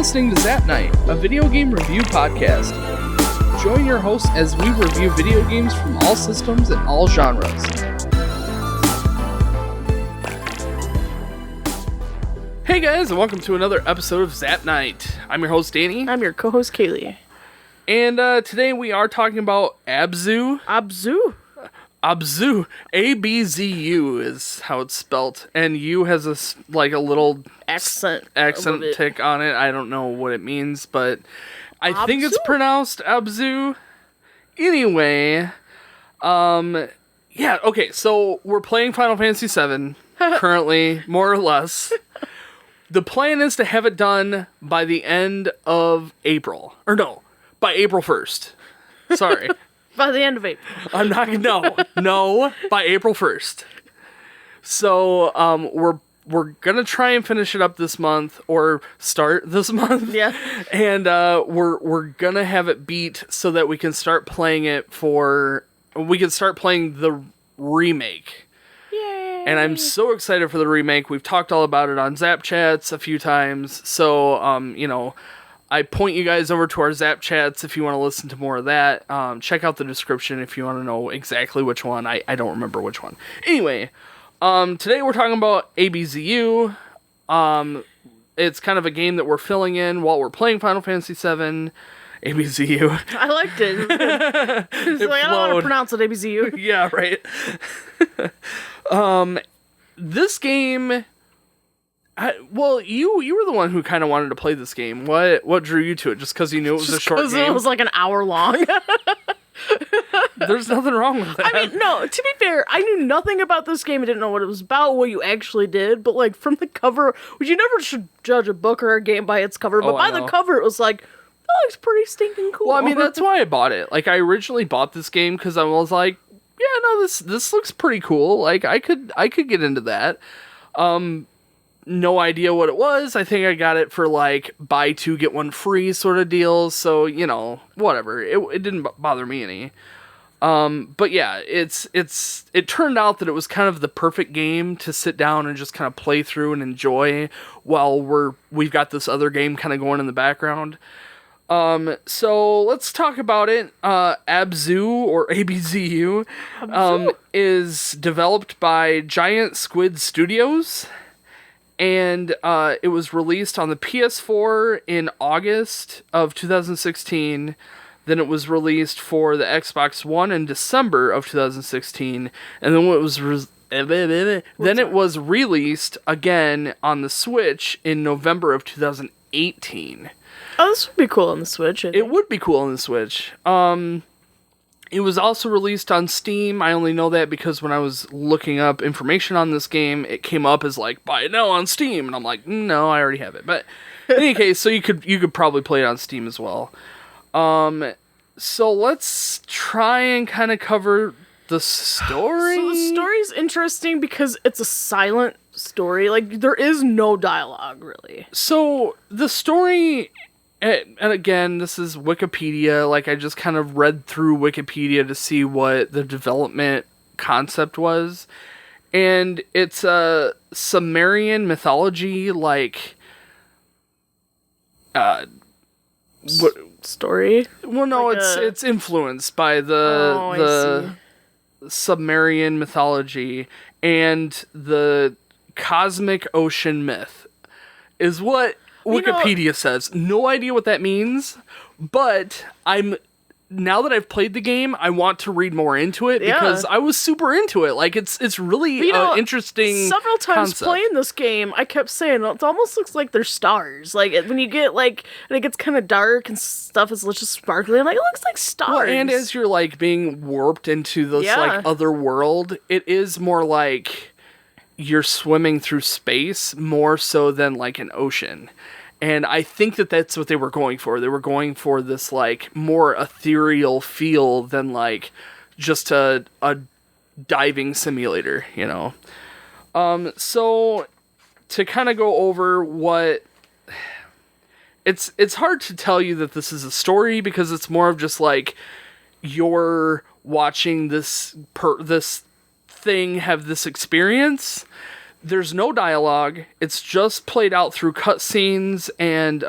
listening to Zap Night, a video game review podcast. Join your hosts as we review video games from all systems and all genres. Hey guys, and welcome to another episode of Zap Night. I'm your host, Danny. I'm your co-host, Kaylie. And today we are talking about Abzu. Abzu? Abzu. A-B-Z-U is how it's spelt. And U has a little Accent tick on it. I don't know what it means, but I think it's pronounced Abzu. Anyway, yeah, okay, so we're playing Final Fantasy VII currently, more or less. The plan is to have it done by the end of April. Or no, by April 1st. Sorry. By the end of April. I'm not no, by April 1st. So, we're gonna try and finish it up this month, or start this month. Yeah. And we're gonna have it beat so that we can start playing the remake. Yay. And I'm so excited for the remake. We've talked all about it on Zap Chats a few times. So, I point you guys over to our Zap Chats if you want to listen to more of that. Check out the description if you want to know exactly which one. I don't remember which one. Anyway, today we're talking about ABZU. It's kind of a game that we're filling in while we're playing Final Fantasy VII. ABZU. I liked it. It's like, I don't want to pronounce it ABZU. Yeah, right. This game... you were the one who kind of wanted to play this game. What drew you to it? Just because you knew it was a short game? It was like an hour long. There's nothing wrong with that. I mean, no, to be fair, I knew nothing about this game. I didn't know what it was about, what you actually did. But, like, from the cover, which you never should judge a book or a game by its cover, but by the cover, it was like, that looks pretty stinking cool. Well, I mean, that's why I bought it. Like, I originally bought this game because I was like, yeah, no, this looks pretty cool. Like, I could get into that. No idea what it was. I think I got it for like buy two get one free sort of deals. So, whatever. It didn't bother me any. But yeah, it turned out that it was kind of the perfect game to sit down and just kind of play through and enjoy while we've got this other game kind of going in the background. So let's talk about it. Abzu, or ABZU, is developed by Giant Squid Studios. And it was released on the PS4 in August of 2016. Then it was released for the Xbox One in December of 2016. And then it was released again on the Switch in November of 2018. Oh, this would be cool on the Switch. It would be cool on the Switch. It was also released on Steam. I only know that because when I was looking up information on this game, it came up as like, buy it now on Steam. And I'm like, no, I already have it. But in any case, so you could probably play it on Steam as well. So let's try and kind of cover the story. So the story's interesting because it's a silent story. Like, there is no dialogue, really. So the story... And again, this is Wikipedia. Like, I just kind of read through Wikipedia to see what the development concept was. And it's a Sumerian mythology, like... story? Well, no, like it's influenced by the Sumerian mythology and the cosmic ocean myth is what... Wikipedia says. No idea what that means, but now that I've played the game, I want to read more into it because I was super into it. Like, it's really interesting. Several times playing this game, I kept saying it almost looks like they're stars. Like, when you get and it gets kind of dark and stuff is just sparkly, I'm like, it looks like stars. Well, and as you're like being warped into this like other world, it is more like you're swimming through space more so than like an ocean. And I think that's what they were going for. They were going for this like more ethereal feel than like just a diving simulator, So to kind of go over what it's hard to tell you that this is a story because it's more of just like you're watching this thing have this experience there's no dialogue. It's just played out through cutscenes and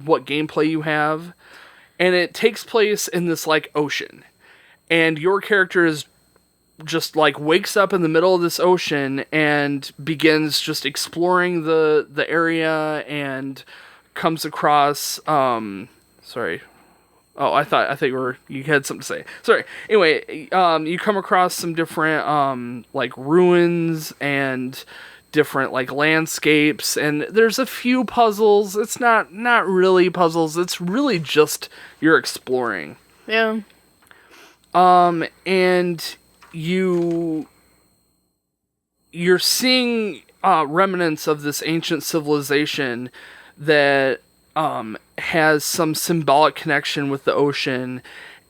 what gameplay you have. And it takes place in this, like, ocean. And your character is just, like, wakes up in the middle of this ocean and begins just exploring the area and comes across, sorry. Oh, I thought you had something to say. Sorry. Anyway, you come across some different, like, ruins and different, like, landscapes, and there's a few puzzles. It's not really puzzles. It's really just you're exploring. Yeah. And you're seeing remnants of this ancient civilization that has some symbolic connection with the ocean,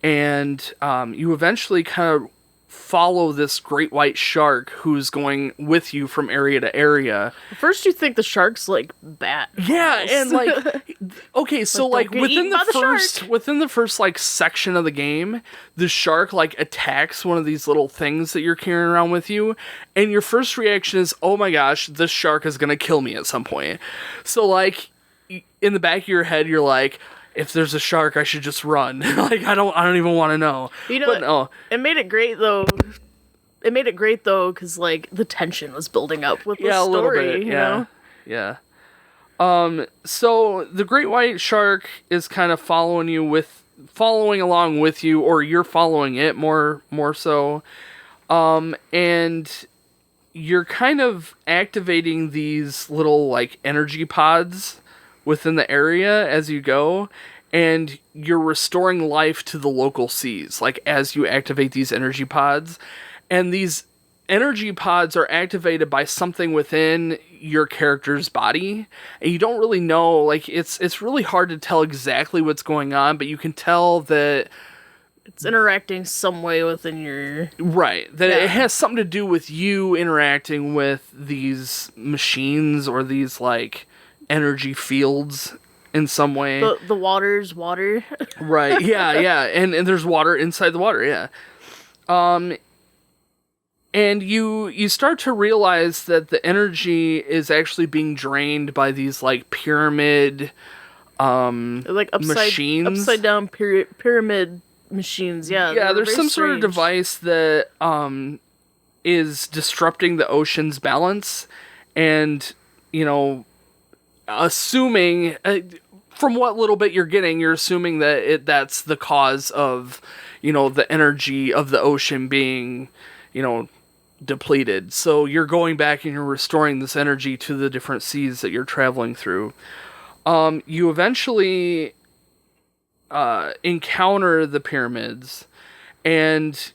and you eventually kind of follow this great white shark who's going with you from area to area. First you think the shark's like bat. Yeah, and like okay, so like within the first like section of the game, the shark like attacks one of these little things that you're carrying around with you, and your first reaction is, "Oh my gosh, this shark is going to kill me at some point." So like in the back of your head you're like, if there's a shark, I should just run. Like, I don't even want to know. You know, but no. It made it great, though. It made it great, though, because, like, the tension was building up with the story, a little bit. you know? Yeah. So, the great white shark is kind of following along with you, or you're following it more so. And you're kind of activating these little, like, energy pods within the area as you go, and you're restoring life to the local seas, like, as you activate these energy pods. And these energy pods are activated by something within your character's body, and you don't really know, like, it's really hard to tell exactly what's going on, but you can tell that it's interacting some way within your... Right, that it has something to do with you interacting with these machines, or these, like, energy fields in some way. The water's water. Right, yeah. And there's water inside the water, yeah. And you start to realize that the energy is actually being drained by these, like, pyramid like machines. Upside down pyramid machines, yeah. Yeah, there's some sort of device that is disrupting the ocean's balance, and, you know, assuming, from what little bit you're getting, you're assuming that that's the cause of, you know, the energy of the ocean being, you know, depleted. So you're going back and you're restoring this energy to the different seas that you're traveling through. You eventually encounter the pyramids, and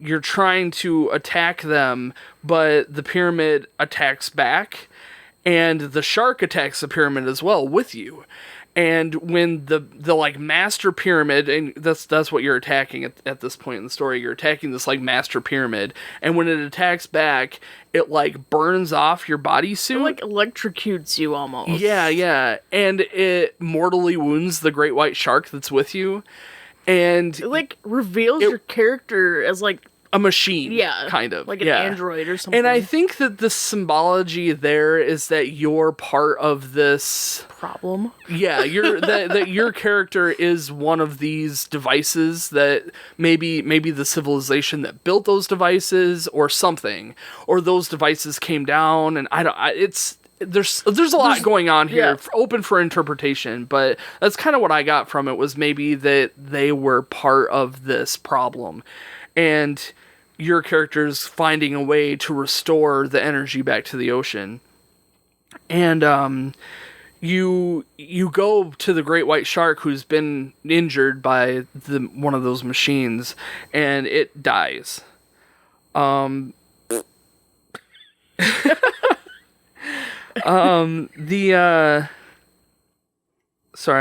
you're trying to attack them, but the pyramid attacks back, and the shark attacks the pyramid as well with you. And when the like master pyramid, and that's what you're attacking at this point in the story, you're attacking this like master pyramid, and when it attacks back, it like burns off your bodysuit. It like electrocutes you almost. Yeah. And it mortally wounds the great white shark that's with you. And it like reveals your character as like a machine, kind of. Like an android or something. And I think that the symbology there is that you're part of this problem. Yeah, that your character is one of these devices, that maybe the civilization that built those devices or something, or those devices came down, and there's a lot going on here, open for interpretation, but that's kind of what I got from it, was maybe that they were part of this problem. And your character's finding a way to restore the energy back to the ocean. And you go to the great white shark who's been injured by one of those machines, and it dies. Sorry,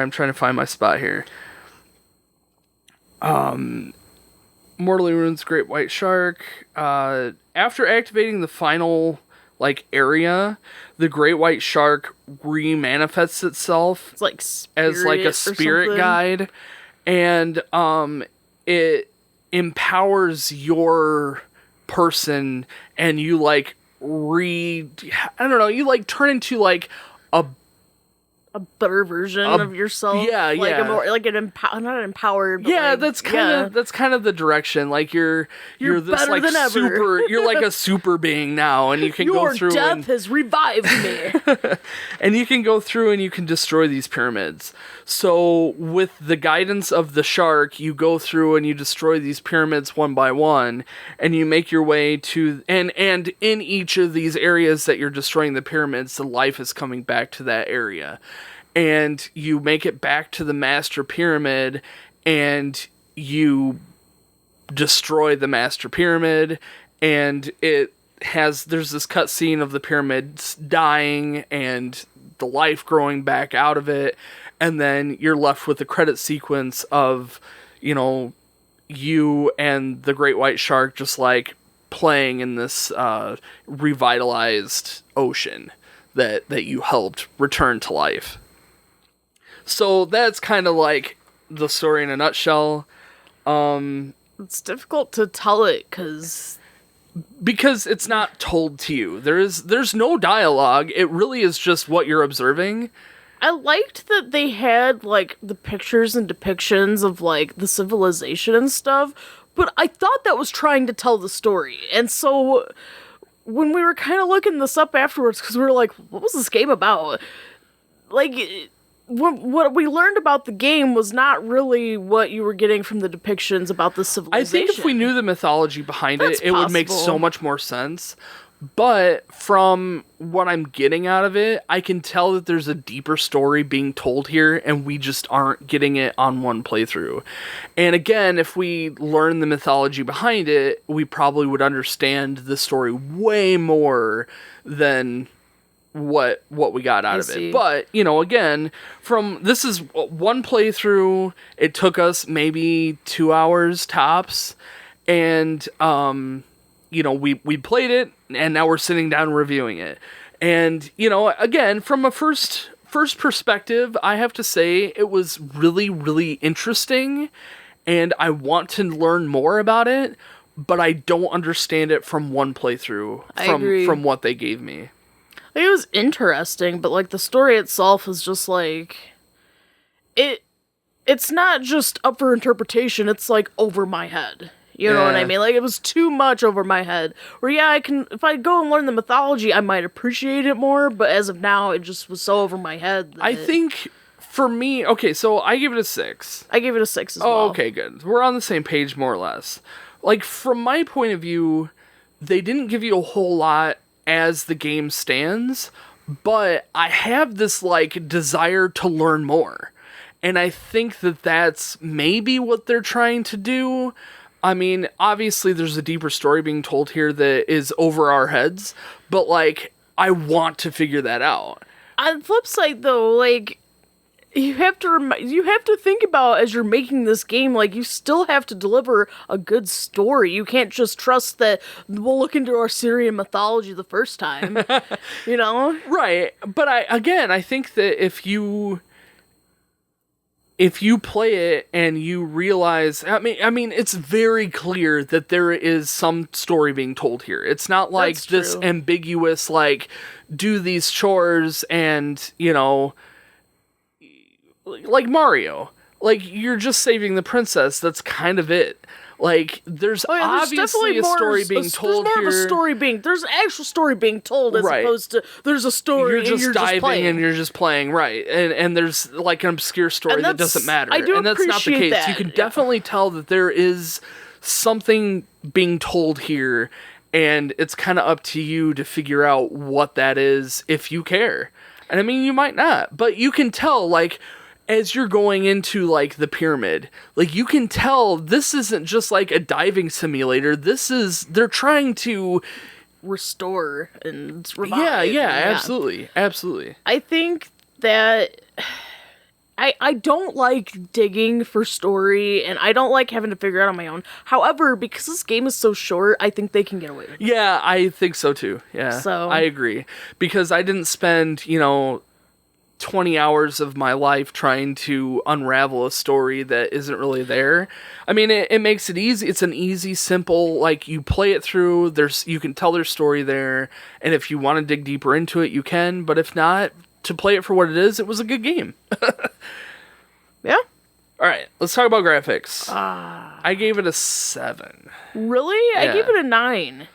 I'm trying to find my spot here. Mortally wounds great white shark. After activating the final like area, the great white shark remanifests itself. It's like as like a spirit guide, and it empowers your person, and you like I don't know, you like turn into like a better version of yourself. Yeah, like yeah. A more, like not empowered. But yeah, like, that's kind of the direction. Like you're this better like than ever. super. You're like a super being now, and you can go through. Your death has revived me. And you can go through and you can destroy these pyramids. So with the guidance of the shark, you go through and you destroy these pyramids one by one, and you make your way to and in each of these areas that you're destroying the pyramids, the life is coming back to that area. And you make it back to the master pyramid, and you destroy the master pyramid, and there's this cutscene of the pyramids dying and the life growing back out of it, and then you're left with the credit sequence of, you and the great white shark just like playing in this revitalized ocean that you helped return to life. So that's kind of like the story in a nutshell. It's difficult to tell it because it's not told to you. There's no dialogue. It really is just what you're observing. I liked that they had like the pictures and depictions of like the civilization and stuff, but I thought that was trying to tell the story. And so when we were kind of looking this up afterwards, because we were like, what was this game about? Like, what we learned about the game was not really what you were getting from the depictions about the civilization. I think if we knew the mythology behind That's it would make so much more sense. But from what I'm getting out of it, I can tell that there's a deeper story being told here, and we just aren't getting it on one playthrough. And again, if we learn the mythology behind it, we probably would understand the story way more than what we got out of it. But, again, this is one playthrough. It took us maybe 2 hours tops, and we played it, and now we're sitting down reviewing it. And, again, from a first perspective, I have to say it was really, really interesting, and I want to learn more about it, but I don't understand it from one playthrough from what they gave me. It was interesting, but like the story itself is just like it's not just up for interpretation, it's like over my head. You know what I mean? Like it was too much over my head. Where if I go and learn the mythology, I might appreciate it more, but as of now it just was so over my head. I think for me, okay, so I give it a 6. I gave it a 6 as well. Oh, okay, good. We're on the same page more or less. Like from my point of view, they didn't give you a whole lot as the game stands, but I have this like desire to learn more, and I think that that's maybe what they're trying to do. I mean, obviously there's a deeper story being told here that is over our heads, but like I want to figure that out. On the flip side though, like you have to think about, as you're making this game, like you still have to deliver a good story. You can't just trust that we'll look into our Syrian mythology the first time. Right. But I think that if you play it and you realize, I mean, it's very clear that there is some story being told here. It's not like this ambiguous, like, do these chores and, like Mario. Like, you're just saving the princess. That's kind of it. Like, there's obviously a story being told here. There's an actual story being told as opposed to there's a story you're just diving playing. and you're just playing, right. And there's like an obscure story that doesn't matter. And that's not the case. That. You can definitely tell that there is something being told here, and it's kind of up to you to figure out what that is if you care. And I mean, you might not, but you can tell, like, as you're going into, like, the pyramid, like, you can tell this isn't just, like, a diving simulator. They're trying to restore and revive. Yeah, absolutely. I think that I don't like digging for story, and I don't like having to figure it out on my own. However, because this game is so short, I think they can get away with it. Yeah, I think so, too. Yeah, so I agree. Because I didn't spend, 20 hours of my life trying to unravel a story that isn't really there. I mean, it makes it easy. It's an easy, simple, like, you play it through, you can tell their story there, and if you want to dig deeper into it, you can, but if not, to play it for what it is, it was a good game. Yeah. Alright, let's talk about graphics. I gave it a 7. Really? Yeah. I gave it a 9.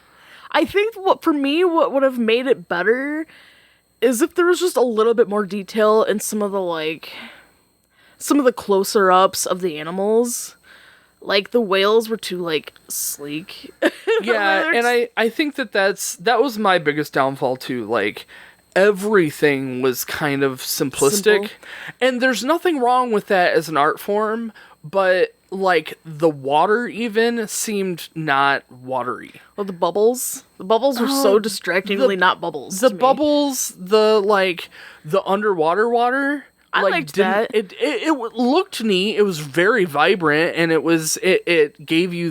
I think what would have made it better is if there was just a little bit more detail in some of the closer ups of the animals. Like, the whales were too, like, sleek. Yeah, and I think that was my biggest downfall too. Like, everything was kind of simplistic. And there's nothing wrong with that as an art form, but like the water even seemed not watery. Well, the bubbles were so distractingly not bubbles. The bubbles, the underwater water. I liked that. It looked neat. It was very vibrant, and it gave you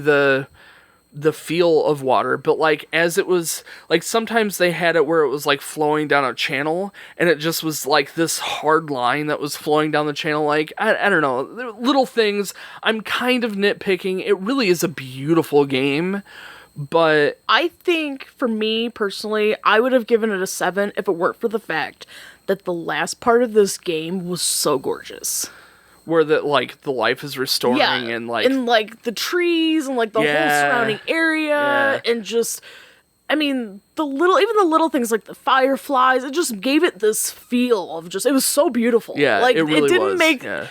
the feel of water, but like as it was like sometimes they had it where it was like flowing down a channel and it just was like this hard line that was flowing down the channel. Like I don't know, little things. I'm kind of nitpicking. It really is a beautiful game, but I think for me personally, I would have given it a 7 if it weren't for the fact that the last part of this game was so gorgeous. Where the life is restoring and the trees and like the whole surrounding area and just, I mean, even the little things like the fireflies, it just gave it this feel of just, it was so beautiful. Yeah, like it really didn't was. make the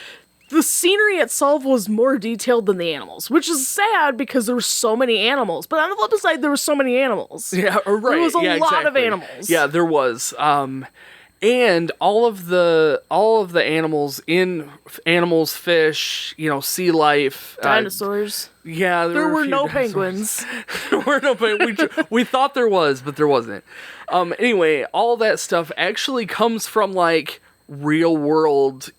scenery itself was more detailed than the animals, which is sad because there were so many animals. But on the flip side, there were so many animals. Yeah, right. There was a lot of animals. Yeah, there was. And all of the animals fish, sea life, dinosaurs. There were no penguins. There were no penguins. We thought there was, but there wasn't. Anyway, all that stuff actually comes from like real world,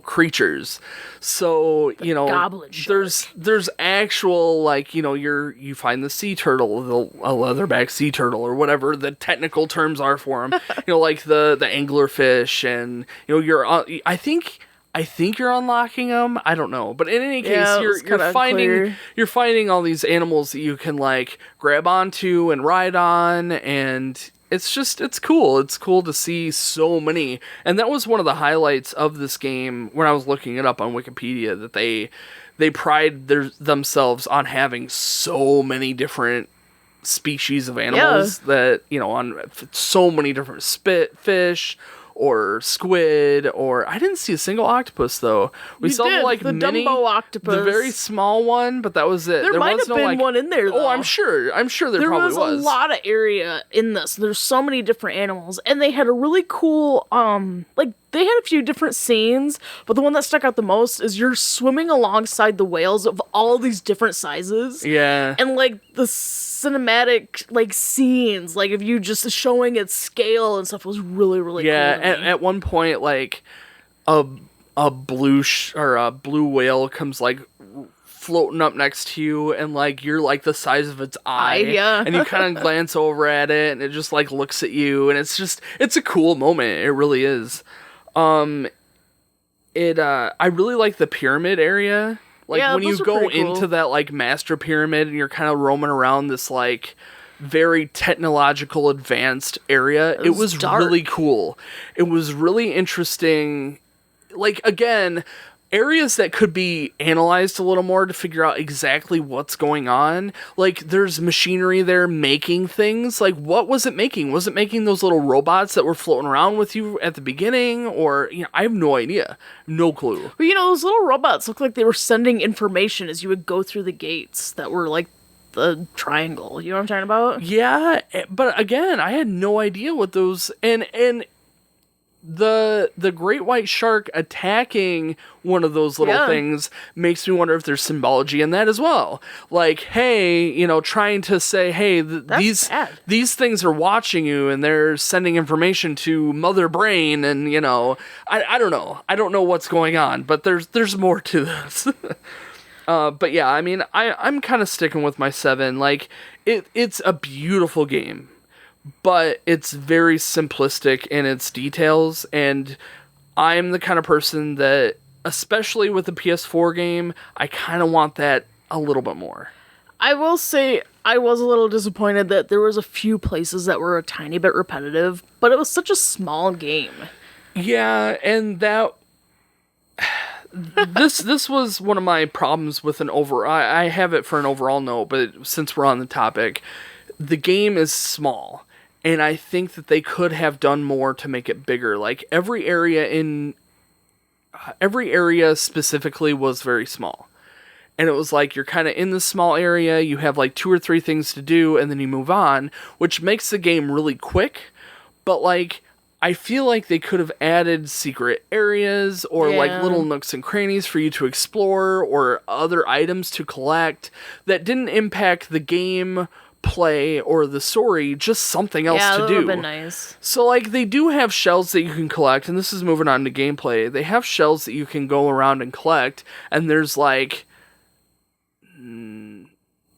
creatures. So, goblin shark. there's actual, like, you find the sea turtle, a leatherback sea turtle, or whatever the technical terms are for them. Like the anglerfish, and I think you're unlocking them. I don't know, but in any case, you're finding all these animals that you can like grab onto and ride on, and it's cool. It's cool to see so many. And that was one of the highlights of this game when I was looking it up on Wikipedia, that they pride themselves on having so many different species of animals that, on so many different fish or squid, or I didn't see a single octopus though. We saw the Dumbo octopus, the very small one, but that was it. There might have been one in there, though. Oh, I'm sure there probably was. There was a lot of area in this. There's so many different animals, and they had a really cool they had a few different scenes, but the one that stuck out the most is you're swimming alongside the whales of all these different sizes. Yeah. And like the cinematic like scenes, like if you just showing its scale and stuff was really, really cool. Yeah, at one point like a blue whale comes like floating up next to you, and like you're like the size of its eye, and you kind of glance over at it and it just like looks at you, and it's a cool moment. It really is. I really like the pyramid area. Like when you go into that like master pyramid and you're kind of roaming around this like very technological advanced area. It was really cool. It was really interesting. Like, again, areas that could be analyzed a little more to figure out exactly what's going on. Like, there's machinery there making things. Like, what was it making? Was it making those little robots that were floating around with you at the beginning? Or, I have no idea. No clue. But, those little robots looked like they were sending information as you would go through the gates that were, like, the triangle. You know what I'm talking about? Yeah, but, again, I had no idea what those... And the great white shark attacking one of those little things makes me wonder if there's symbology in that as well. Like, hey, trying to say, hey, these things are watching you and they're sending information to Mother Brain, and I don't know. I don't know what's going on, but there's more to this. But yeah, I mean, I'm kind of sticking with my 7. Like, it's a beautiful game, but it's very simplistic in its details, and I'm the kind of person that, especially with the PS4 game, I kind of want that a little bit more. I will say I was a little disappointed that there was a few places that were a tiny bit repetitive, but it was such a small game. Yeah, and that this was one of my problems with I have it for an overall note, but since we're on the topic, the game is small, and I think that they could have done more to make it bigger. Like every area specifically was very small. And it was like, you're kind of in this small area, you have like 2 or 3 things to do, and then you move on, which makes the game really quick. But like, I feel like they could have added secret areas, or like little nooks and crannies for you to explore, or other items to collect that didn't impact the game play or the story, just something else to do. Yeah, that would have been nice. So like, they do have shells that you can collect, and this is moving on to gameplay. They have shells that you can go around and collect, and there's like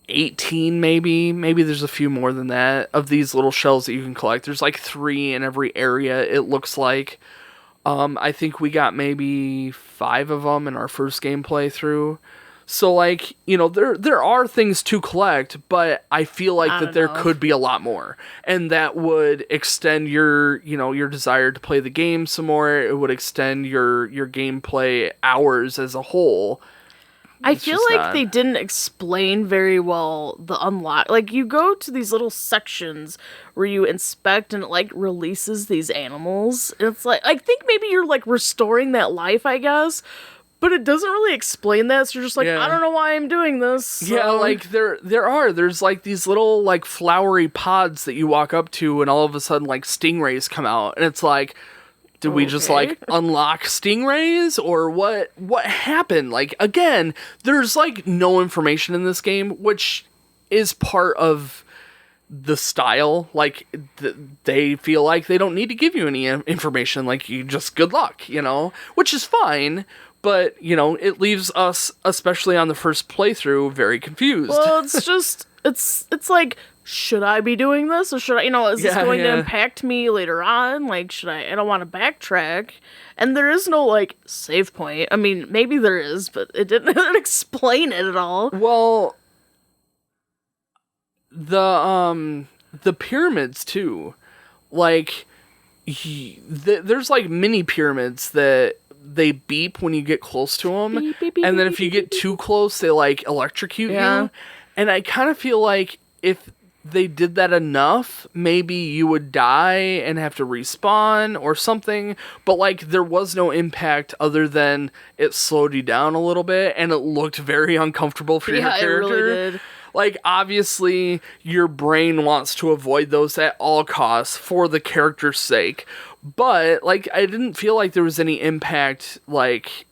18 maybe there's a few more than that of these little shells that you can collect. There's like 3 in every area, it looks like. I think we got maybe 5 of them in our first game playthrough. So like, you know, there are things to collect, but I feel like that there could be a lot more, and that would extend your desire to play the game some more. It would extend your gameplay hours as a whole. I feel like they didn't explain very well the unlock. Like, you go to these little sections where you inspect and it, like, releases these animals. And it's like, I think maybe you're, like, restoring that life, I guess. But it doesn't really explain that, so you're just like, I don't know why I'm doing this. So. Yeah, like, there's, like, these little, like, flowery pods that you walk up to, and all of a sudden, like, stingrays come out. And it's like, did we just, like, unlock stingrays, or what happened? Like, again, there's, like, no information in this game, which is part of the style. Like, they feel like they don't need to give you any information. Like, you just, good luck, you know? Which is fine, but, you know, it leaves us, especially on the first playthrough, very confused. Well, it's just, it's like, should I be doing this, or should I, is this going to impact me later on? Like, I don't want to backtrack. And there is no, like, save point. I mean, maybe there is, but it didn't explain it at all. Well, the pyramids, too. Like, there's, like, mini pyramids that they beep when you get close to them. Beep, beep, beep, and then if you get too close, they, like, electrocute you. And I kind of feel like if they did that enough, maybe you would die and have to respawn or something, but like there was no impact other than it slowed you down a little bit, and it looked very uncomfortable for your character. It really did. Like, obviously your brain wants to avoid those at all costs for the character's sake, but like I didn't feel like there was any impact, like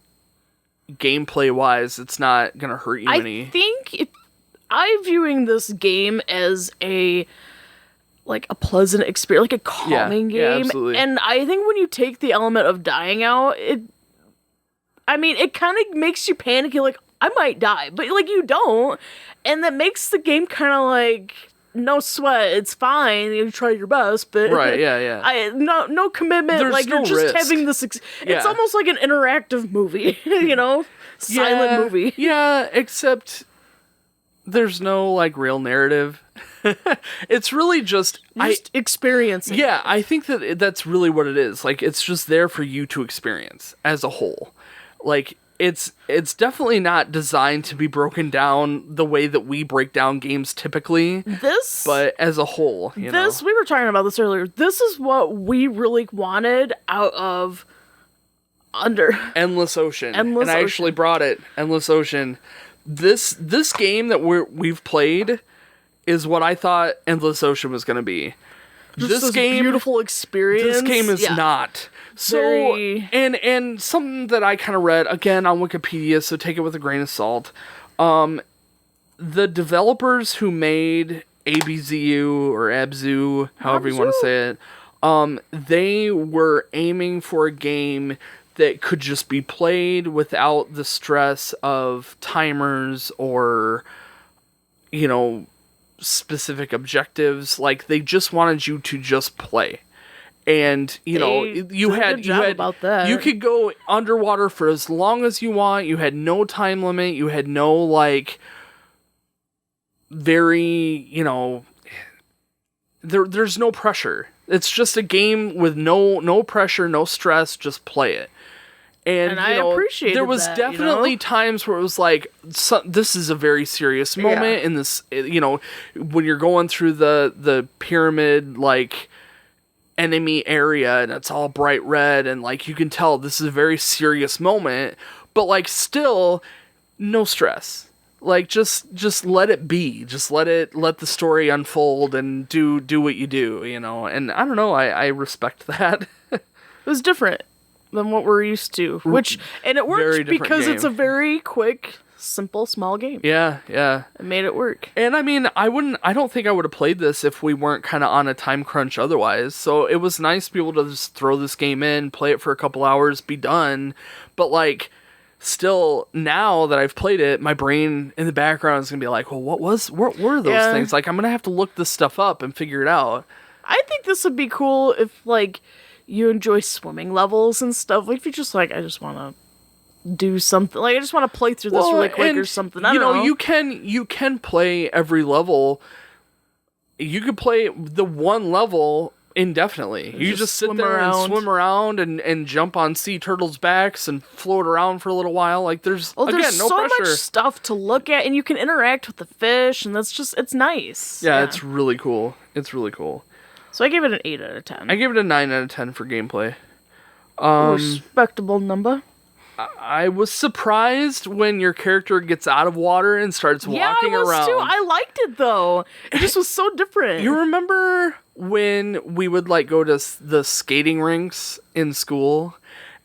gameplay wise. It's not gonna hurt you any. I think I'm viewing this game as a pleasant experience, like a calming game. Yeah, absolutely. And I think when you take the element of dying out, it kind of makes you panicky, like, I might die, but like you don't. And that makes the game kind of like, no sweat, it's fine, you try your best, but right, yeah. No commitment. There's like you're just risk. Having this. It's almost like an interactive movie, silent movie. Yeah, except there's no like real narrative. It's really just experiencing. Yeah, I think that's really what it is. Like, it's just there for you to experience as a whole. Like, it's definitely not designed to be broken down the way that we break down games typically. But as a whole, we were talking about this earlier. This is what we really wanted out of Endless Ocean. And I actually brought it, Endless Ocean. This game that we've played is what I thought Endless Ocean was going to be. This game, beautiful experience. This game is not. So, and something that I kind of read, again, on Wikipedia, so take it with a grain of salt. The developers who made Abzu, or Abzu, however you want to say it, they were aiming for a game that could just be played without the stress of timers or, specific objectives. Like, they just wanted you to just play. And you know, you had about that. you could go underwater for as long as you want. You had no time limit. You had no like very, you know, there's no pressure. It's just a game with no pressure, no stress. Just play it. And I appreciated there was that, definitely you know? times where it was like, this is a very serious moment in this, you know, when you're going through the pyramid, like, enemy area and it's all bright red and like you can tell this is a very serious moment, but like still no stress. Like just let it be. Just let the story unfold and do what you do, you know. And I don't know, I respect that. It was different than what we're used to, and it worked because game. It's a very quick, simple, small game. Yeah. It made it work. And I mean, I don't think I would have played this if we weren't kind of on a time crunch otherwise. So it was nice to be able to just throw this game in, play it for a couple hours, be done. But like, still, now that I've played it, my brain in the background is going to be like, well, what were those things? Like, I'm going to have to look this stuff up and figure it out. I think this would be cool if, like, you enjoy swimming levels and stuff. Like, if you're just like, I just want to do something, like I just want to play through this really quick or something. I don't know. You can play every level. You could play the one level indefinitely. You just sit there and swim around and jump on sea turtles' backs and float around for a little while. Like there's no so pressure. Much stuff to look at, and you can interact with the fish, and it's nice. Yeah, it's really cool. It's really cool. So I gave it an 8 out of 10. I gave it a 9 out of 10 for gameplay. Respectable number. I was surprised when your character gets out of water and starts walking around. Yeah, I was too. I liked it though. It just was so different. You remember when we would like go to the skating rinks in school,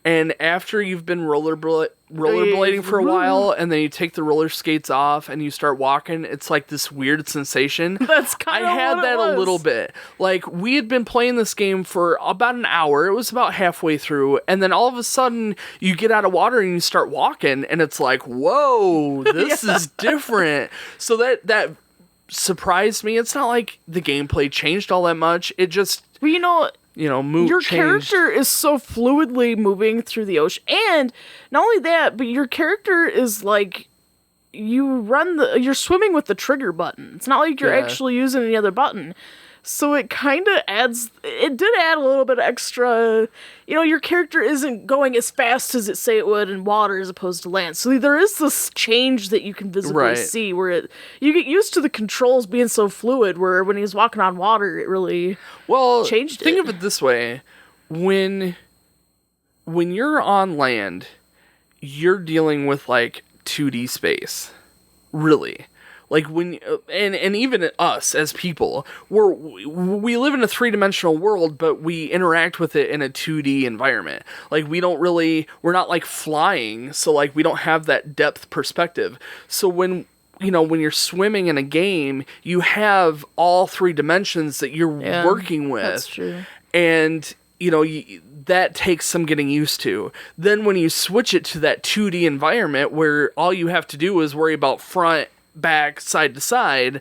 and after you've been rollerblading for a while, and then you take the roller skates off and you start walking, it's like this weird sensation. That's kind of I had that a little bit. Like, we had been playing this game for about an hour. It was about halfway through, and then all of a sudden you get out of water and you start walking, and it's like, whoa, this is different. So that surprised me. It's not like the gameplay changed all that much. It just, your character is so fluidly moving through the ocean, and not only that, but your character is like you're swimming with the trigger button. It's not like you're actually using any other button. So it kind of it did add a little bit of extra, your character isn't going as fast as it would in water as opposed to land. So there is this change that you can visibly see where you get used to the controls being so fluid, where when he was walking on water, it really changed it. Think of it this way. When you're on land, you're dealing with like 2D space. Really. Like when, and even us as people, we live in a 3-dimensional world, but we interact with it in a 2D environment. Like we're not like flying, so like we don't have that depth perspective. So when you're swimming in a game, you have all 3 dimensions that you're working with. That's true. And that takes some getting used to. Then when you switch it to that 2D environment where all you have to do is worry about front, back, side to side,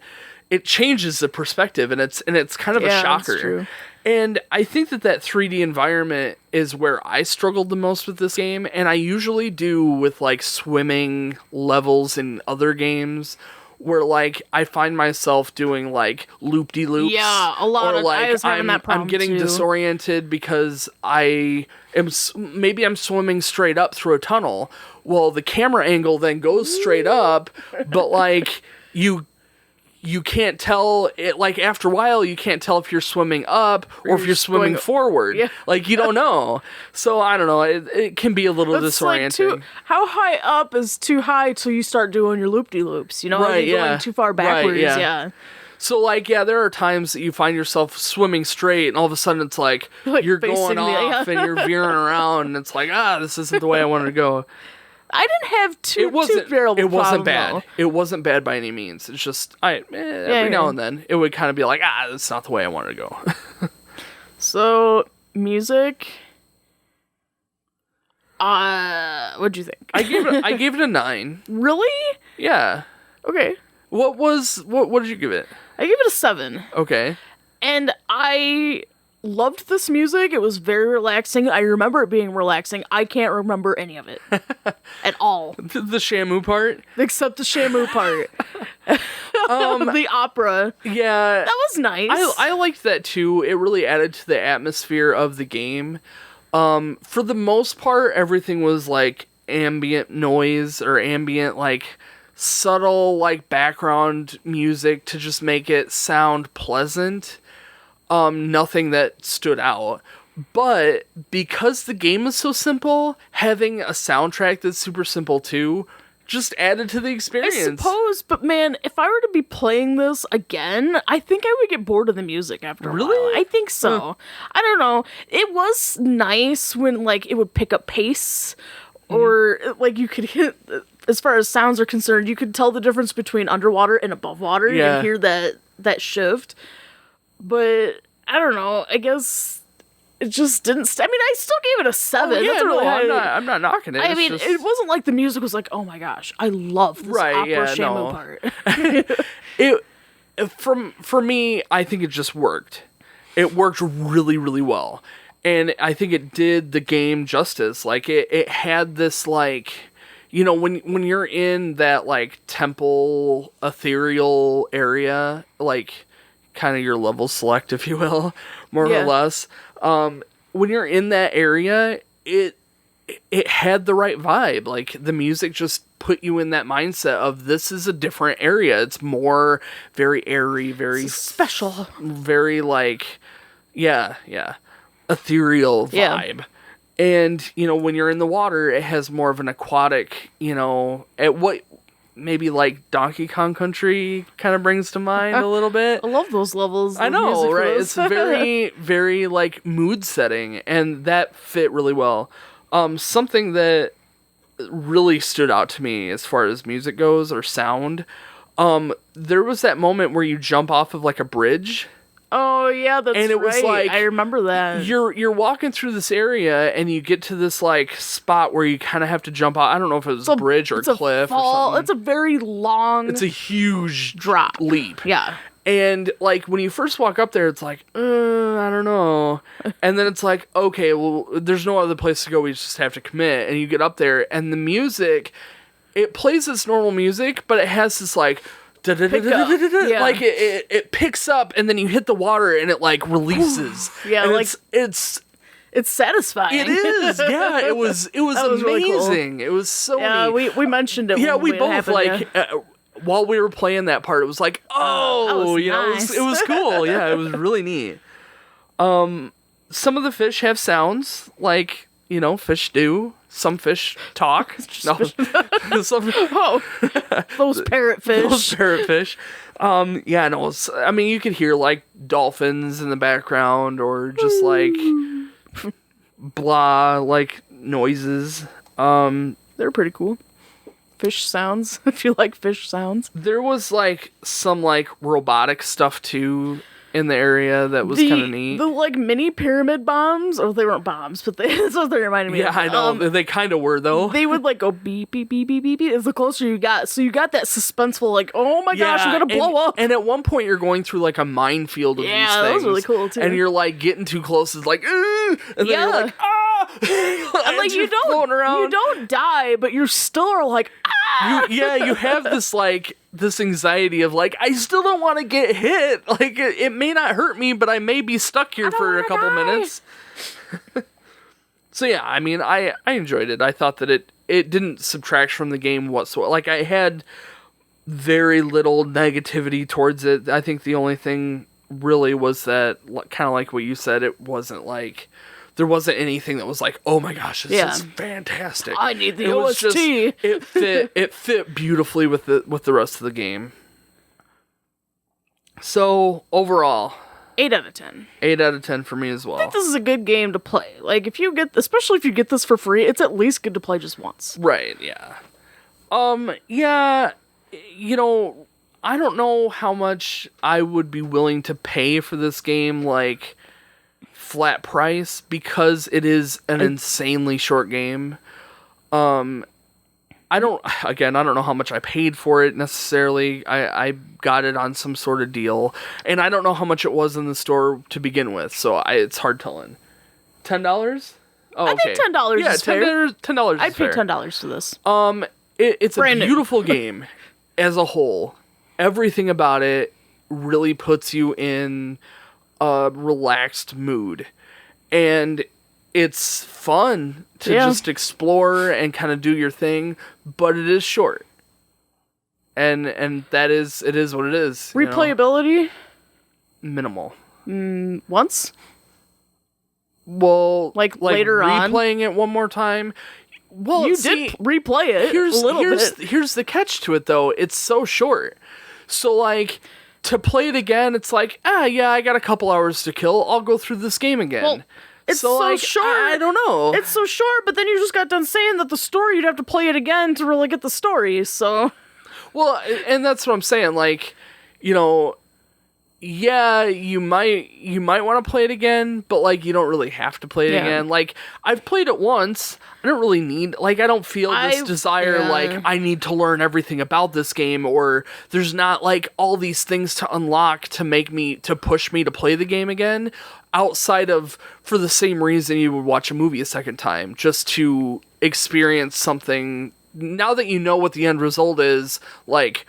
it changes the perspective, and it's kind of a shocker. That's true. And I think that 3D environment is where I struggled the most with this game, and I usually do with like swimming levels in other games, where like I find myself doing like loop-de-loops. Yeah, a lot of like I was having that problem I'm getting too. disoriented because I'm swimming straight up through a tunnel. Well, the camera angle then goes straight up, but like you can't tell it. Like after a while, you can't tell if you're swimming up or if you're swimming forward. Yeah. Like you don't know. So I don't know. It can be a little disorienting. Like how high up is too high till you start doing your loop-de-loops? Right? You're going too far backwards. Right, yeah. So, like, there are times that you find yourself swimming straight, and all of a sudden it's like you're going off and you're veering around, and it's like, this isn't the way I wanted to go. I didn't have too terrible. It wasn't bad. Though. It wasn't bad by any means. It's just, every now and then, it would kind of be like, that's not the way I wanted to go. So, music. What'd you think? I gave it a 9. Really? Yeah. Okay. What did you give it? I gave it a 7. Okay. And I loved this music. It was very relaxing. I remember it being relaxing. I can't remember any of it at all. The Shamu part? Except the Shamu part. The opera. Yeah. That was nice. I liked that too. It really added to the atmosphere of the game. For the most part, everything was like ambient noise or ambient, like subtle, like background music to just make it sound pleasant. Nothing that stood out. But because the game is so simple, having a soundtrack that's super simple too just added to the experience. I suppose, but man, if I were to be playing this again, I think I would get bored of the music after a while. I think so. I don't know. It was nice when like it would pick up pace, or like you could hit, as far as sounds are concerned, you could tell the difference between underwater and above water. You can hear that shift. But I don't know. I guess it just didn't. I mean, I still gave it a 7. Oh, yeah, That's really I'm not knocking it. I mean, it wasn't like the music was like, oh my gosh, I love this opera Shamu part. For me, I think it just worked. It worked really, really well, and I think it did the game justice. Like it had this like, you know, when you're in that like temple ethereal area, like kind of your level select, if you will, more or less. When you're in that area, it had the right vibe. Like the music just put you in that mindset of this is a different area. It's more very airy, very special, very like, ethereal vibe. And, you know, when you're in the water, it has more of an aquatic, you know, at what maybe like Donkey Kong Country kind of brings to mind a little bit. I love those levels. I know, right? It's very, very like mood setting, and that fit really well. Something that really stood out to me as far as music goes or sound, there was that moment where you jump off of like a bridge. Oh yeah, that's right. And it was like, I remember that. You're walking through this area and you get to this like spot where you kind of have to jump out. I don't know if it was a bridge or a cliff or something. It's a very long. It's a huge drop leap. Yeah. And like when you first walk up there, it's like, I don't know. And then it's like, okay, well, there's no other place to go. We just have to commit. And you get up there, and the music, it plays its normal music, but it has this like. Like it picks up, and then you hit the water and it like releases. Yeah, and like it's satisfying. It is. Yeah, it was amazing. Really cool. It was so neat. we mentioned it. Yeah, we both happened, like while we were playing that part, it was like, nice. It was cool. Yeah, it was really neat. Some of the fish have sounds like, you know, fish do. Some fish talk. No. those parrotfish. Those parrotfish. I mean, you could hear like dolphins in the background or just like blah, like noises. They're pretty cool. Fish sounds, if you like fish sounds. There was like some like robotic stuff too in the area that was kind of neat. The like mini pyramid bombs, or they weren't bombs, but that's what they reminded me of. Yeah, I know. They kind of were though. They would like go beep, beep, beep, beep, beep, beep as the closer you got. So you got that suspenseful like, oh my gosh, I'm gonna blow up. And at one point you're going through like a minefield of these things. Yeah, that was really cool too. And you're like getting too close, it's like, and then you're like, and like you don't die, but you still are like, you have this like this anxiety of like, I still don't want to get hit. Like it may not hurt me, but I may be stuck here for a couple minutes. So yeah, I mean, I enjoyed it. I thought that it didn't subtract from the game whatsoever. Like I had very little negativity towards it. I think the only thing really was that, kind of like what you said, it wasn't like, there wasn't anything that was like, oh my gosh, this is fantastic. I need the OST. It fit beautifully with the rest of the game. So overall, 8 out of 10. 8 out of 10 for me as well. I think this is a good game to play. Like especially if you get this for free, it's at least good to play just once. Right, yeah. Yeah, you know, I don't know how much I would be willing to pay for this game, like flat price, because it is an insanely short game. I don't know how much I paid for it necessarily. I got it on some sort of deal, and I don't know how much it was in the store to begin with, so it's hard telling. $10? Oh, I think $10 is fair. $10 I'd pay $10 for this. It's a beautiful game as a whole. Everything about it really puts you in a relaxed mood. And it's fun to just explore and kind of do your thing, but it is short. And it is what it is. Replayability? Minimal. Once? Well, like later on, replaying it one more time. Well, you did replay it a little bit. Here's the catch to it, though. It's so short. So, like, to play it again, it's like, yeah, I got a couple hours to kill. I'll go through this game again. Well, it's so short. I don't know. It's so short, but then you just got done saying that the story, you'd have to play it again to really get the story, so... Well, and that's what I'm saying. Like, yeah, you might want to play it again, but like you don't really have to play it again. Like I've played it once. I don't really need I don't feel this desire like I need to learn everything about this game, or there's not like all these things to unlock to push me to play the game again, outside of for the same reason you would watch a movie a second time, just to experience something. Now that you know what the end result is, like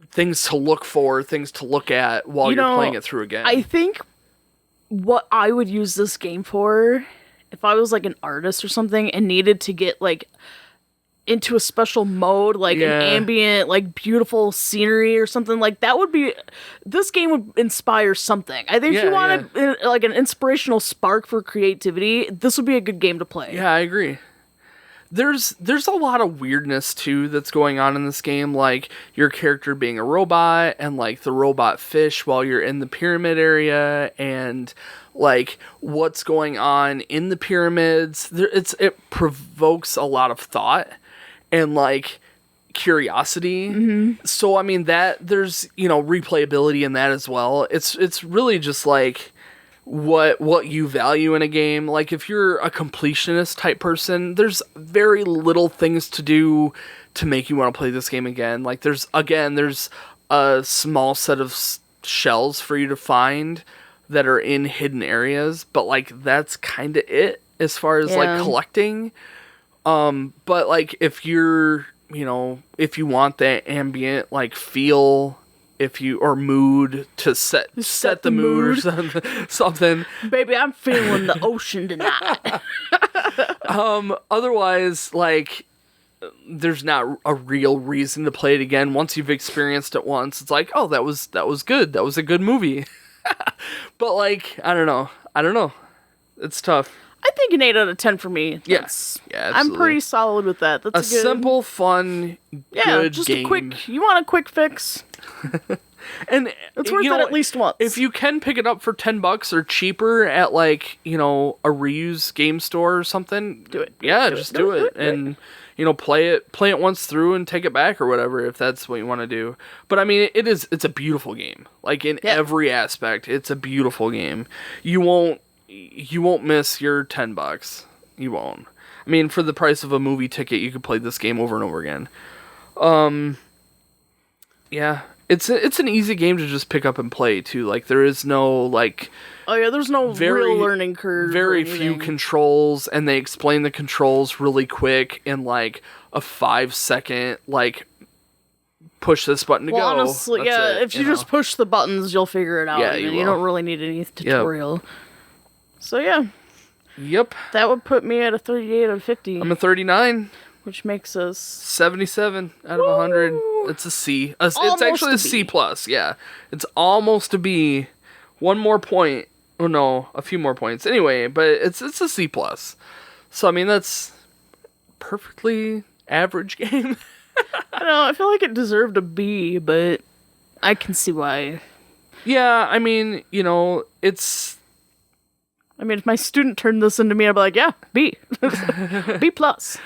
things to look for, things to look at while you're playing it through again. I think what I would use this game for, if I was like an artist or something and needed to get like into a special mode, like an ambient, like beautiful scenery or something, like that would be, this game would inspire something. I think if you wanted like an inspirational spark for creativity, this would be a good game to play. Yeah, I agree. There's a lot of weirdness too that's going on in this game, like your character being a robot and like the robot fish while you're in the pyramid area, and like what's going on in the pyramids. It provokes a lot of thought and like curiosity. Mm-hmm. So I mean that there's replayability in that as well. It's really just like what you value in a game. Like if you're a completionist type person, there's very little things to do to make you want to play this game again. Like there's a small set of shells for you to find that are in hidden areas, but like that's kind of it as far as like collecting. But like if you're if you want that ambient like feel, or mood to set the mood or something. Baby, I'm feeling the ocean tonight. Otherwise, like, there's not a real reason to play it again. Once you've experienced it once, it's like, oh, that was good. That was a good movie. But like, I don't know. It's tough. I think an 8 out of 10 for me. Yes. Yeah, I'm pretty solid with that. That's a good, simple, fun, good just game. You want a quick fix? And it's worth it at least once. If you can pick it up for $10 or cheaper at like, a reuse game store or something, do it. Yeah, just do it. And play it once through and take it back or whatever if that's what you want to do. But I mean, it's a beautiful game. Like in every aspect, it's a beautiful game. You won't miss your $10. You won't. I mean, for the price of a movie ticket, you could play this game over and over again. Yeah. It's an easy game to just pick up and play too. Like there is no like there's no real learning curve. Very few controls, and they explain the controls really quick in like a 5-second like push this button to go. Honestly, if you just push the buttons, you'll figure it out. Yeah, you don't really need any tutorial. Yep. So yeah. Yep. That would put me at a 38 out of 50. I'm a 39. Which makes us 77 out of 100. It's a C. It's actually a C plus. Yeah, it's almost a B. One more point. Oh no, a few more points. Anyway, but it's a C plus. So I mean that's perfectly average game. I don't know. I feel like it deserved a B, but I can see why. Yeah, I mean, it's. I mean, if my student turned this into me, I'd be like, yeah, B, B plus.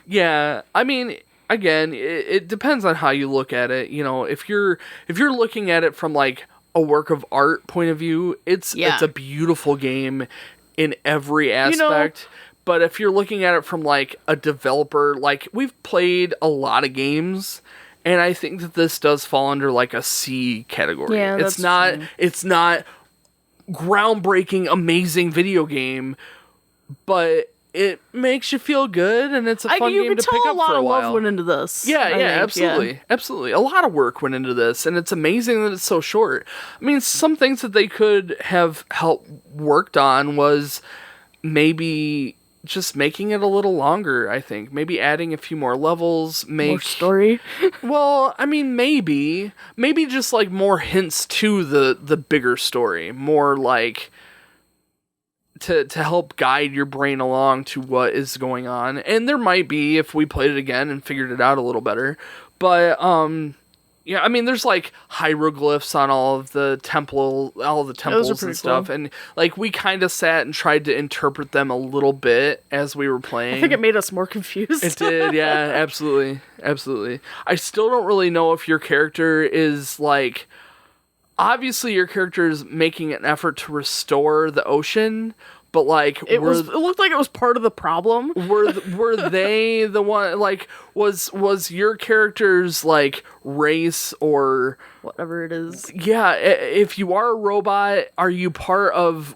Yeah, I mean, again, it depends on how you look at it. If you're looking at it from like a work of art point of view, it's a beautiful game in every aspect. But if you're looking at it from like a developer, like we've played a lot of games, and I think that this does fall under like a C category. Yeah, it's not true. it's not groundbreaking, amazing video game, but it makes you feel good, and it's a fun game to pick up for a while. You can tell a lot of love went into this. Absolutely. Absolutely. A lot of work went into this, and it's amazing that it's so short. I mean, some things that they could have helped worked on was maybe just making it a little longer, I think. Maybe adding a few more levels. More story? Well, I mean, maybe just like more hints to the bigger story. More like to help guide your brain along to what is going on. And there might be if we played it again and figured it out a little better. But yeah, I mean, there's like hieroglyphs on all the temples and stuff, cool. and like we kind of sat and tried to interpret them a little bit as we were playing. I think it made us more confused. It did, yeah, absolutely. I still don't really know if your character is like, obviously your character is making an effort to restore the ocean. But like it looked like it was part of the problem. Were they the one, like was your character's like race or whatever it is? Yeah, if you are a robot, are you part of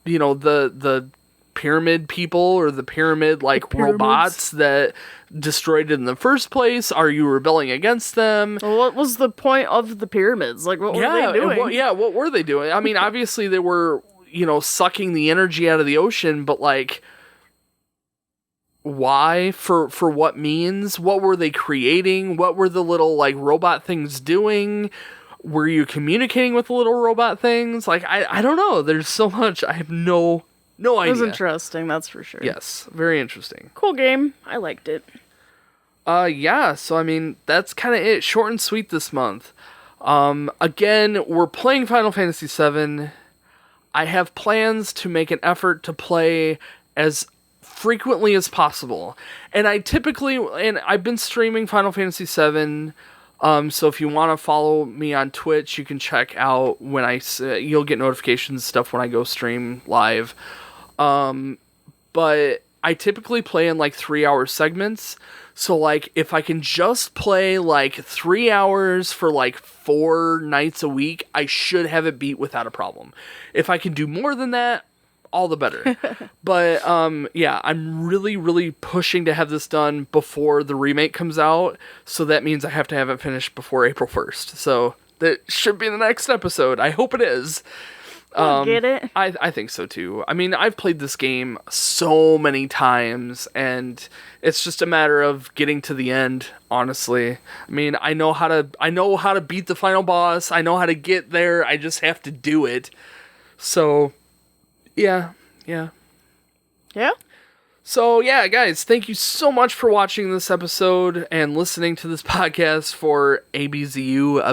the pyramid people or the pyramid like robots that destroyed it in the first place? Are you rebelling against them? Well, what was the point of the pyramids? Like what were they doing? What were they doing? I mean, obviously they were sucking the energy out of the ocean, but like, why? For what means? What were they creating? What were the little like robot things doing? Were you communicating with the little robot things? Like, I don't know. There's so much. I have no idea. It was interesting, that's for sure. Yes, very interesting. Cool game. I liked it. Yeah, so I mean, that's kind of it. Short and sweet this month. Again, we're playing Final Fantasy VII. I have plans to make an effort to play as frequently as possible. And I've been streaming Final Fantasy VII, so if you want to follow me on Twitch, you can check out when you'll get notifications stuff when I go stream live. But I typically play in like 3-hour segments. So like if I can just play like 3 hours for like 4 nights a week, I should have it beat without a problem. If I can do more than that, all the better. But yeah, I'm really, really pushing to have this done before the remake comes out. So that means I have to have it finished before April 1st. So that should be the next episode. I hope it is. Get it? I think so too. I mean, I've played this game so many times, and it's just a matter of getting to the end, honestly. I mean, I know how to beat the final boss. I know how to get there. I just have to do it. So, yeah. Yeah? So, yeah, guys, thank you so much for watching this episode and listening to this podcast for Abzu.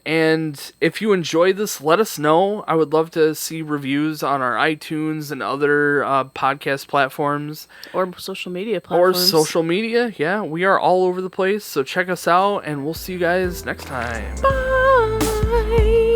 And if you enjoyed this, let us know. I would love to see reviews on our iTunes and other podcast platforms. Or social media platforms. Yeah. We are all over the place, so check us out, and we'll see you guys next time. Bye!